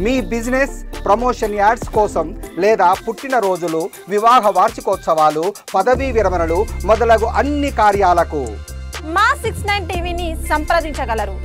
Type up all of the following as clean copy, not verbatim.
మీ business promotion ads కోసం లేదా పుట్టినరోజులు, వివాహ వార్షికోత్సవాలు, పదవీ విరమణలు మొదలగు అన్ని కార్యాలకు మా 69 టీవీని సంప్రదించగలరు.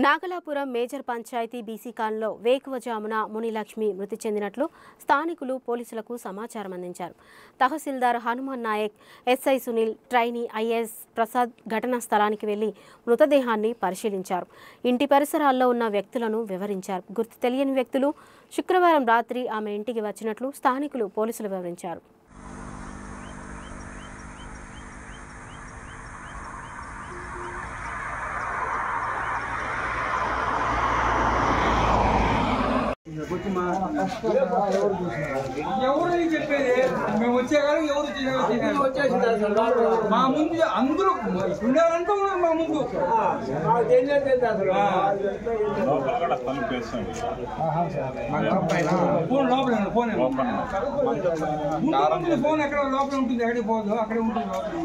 నాగలాపురం మేజర్ పంచాయతీ బీసీ కాలనీలో వేకువజామున మునిలక్ష్మి మృతి చెందినట్లు స్థానికులు పోలీసులకు సమాచారం అందించారు. Tahsildar Hanuman Naik, SI Sunil, trainee IAS Prasad ఘటనా స్థలానికి వెళ్లి మృతదేహాన్ని పరిశీలించారు. ఇంటి పరిసరాల్లో ఉన్న వ్యక్తులను వివరించారు. గుర్తు తెలియని వ్యక్తులు శుక్రవారం రాత్రి ఆమె ఇంటికి వచ్చినట్లు స్థానికులు పోలీసులు వివరించారు. ఎవరు చెప్పేది మేము వచ్చేకాలం ఎవరు మా ముందు అందరూ ఉండేవారంతా మా ముందు ఫోన్ లోపల ఫోన్ ఫోన్ ఎక్కడ లోపల ఉంటుంది, ఎక్కడికి పోదు, అక్కడే ఉంటుంది లోపల.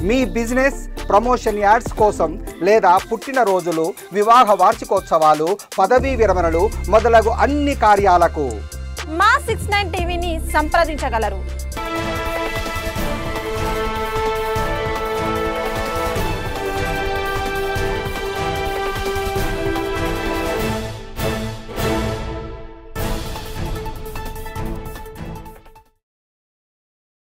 మీ బిజినెస్ ప్రమోషన్ యాడ్స్ కోసం లేదా పుట్టినరోజులు, వివాహ వార్షికోత్సవాలు, పదవీ విరమణలు మొదలగు అన్ని కార్యాలకు మా 69 టీవీని సంప్రదించగలరు.